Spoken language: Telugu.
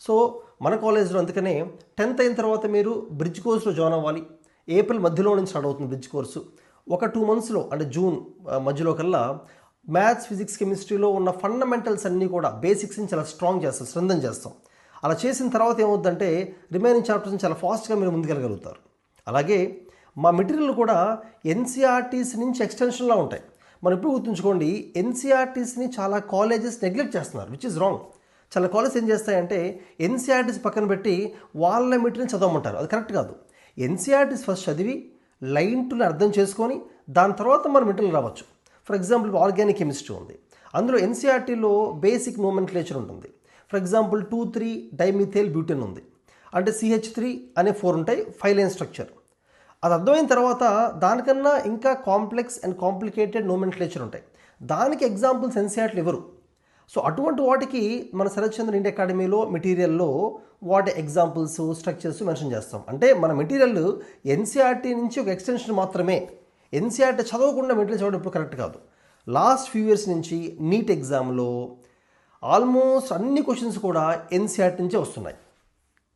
సో మన కాలేజ్లో అందుకనే 10th అయిన తర్వాత మీరు బ్రిడ్జ్ కోర్సులో జాయిన్ అవ్వాలి. ఏప్రిల్ మధ్యలో నుంచి స్టార్ట్ అవుతుంది బ్రిడ్జ్ కోర్సు. ఒక 2 monthsలో అంటే జూన్ మధ్యలో కల్లా మ్యాథ్స్, ఫిజిక్స్, కెమిస్ట్రీలో ఉన్న ఫండమెంటల్స్ అన్నీ కూడా బేసిక్స్ని చాలా స్ట్రాంగ్ చేస్తాం, స్ట్రెంథన్ చేస్తాం. అలా చేసిన తర్వాత ఏమవుతుందంటే రిమైనింగ్ చాప్టర్స్ని చాలా ఫాస్ట్గా మీరు ముందుకెళ్ళగలుగుతారు. అలాగే మా మెటీరియల్ కూడా ఎన్సీఆర్టీస్ నుంచి ఎక్స్టెన్షన్లా ఉంటాయి. మనం ఇప్పుడు గుర్తుంచుకోండి, ఎన్సీఆర్టీస్ని చాలా కాలేజెస్ నెగ్లెక్ట్ చేస్తున్నారు, విచ్ ఇస్ రాంగ్. చాలా కాలేజెస్ ఏం చేస్తాయంటే ఎన్సీఆర్టీస్ పక్కన పెట్టి వాళ్ళ మెటీరియల్ చదవమంటారు. అది కరెక్ట్ కాదు. ఎన్సీఆర్టీస్ ఫస్ట్ చదివి లైన్ టు అర్థం చేసుకొని దాని తర్వాత మనం మెటీరియల్ రావచ్చు. ఫర్ ఎగ్జాంపుల్ ఆర్గానిక్ కెమిస్ట్రీ ఉంది, అందులో ఎన్సీఆర్టీలో బేసిక్ నోమెన్క్లేచర్ ఉంటుంది. ఫర్ ఎగ్జాంపుల్ 2,3 డైమిథైల్ బ్యూటెన్ ఉంది, అంటే CH3 అనే 4 ఉంటాయి, 5 లైన్ స్ట్రక్చర్. అది అర్థమైన తర్వాత దానికన్నా ఇంకా కాంప్లెక్స్ అండ్ కాంప్లికేటెడ్ నోమెన్క్లేచర్ ఉంటాయి. దానికి ఎగ్జాంపుల్స్ ఎన్సీఆర్టీలు ఇవ్వరు. సో అటువంటి వాటికి మన శరత్ చంద్ర ఇండియా అకాడమీలో మెటీరియల్లో వాటి ఎగ్జాంపుల్స్, స్ట్రక్చర్స్ మెన్షన్ చేస్తాం. అంటే మన మెటీరియల్ ఎన్సీఆర్టీ నుంచి ఒక ఎక్స్టెన్షన్ మాత్రమే. ఎన్సీఆర్టీ చదవకుండా మెటీరియల్ చదవడం ఇప్పుడు కరెక్ట్ కాదు. లాస్ట్ ఫ్యూ ఇయర్స్ నుంచి నీట్ ఎగ్జామ్లో ఆల్మోస్ట్ అన్ని క్వశ్చన్స్ కూడా ఎన్సీఆర్టీ నుంచే వస్తున్నాయి.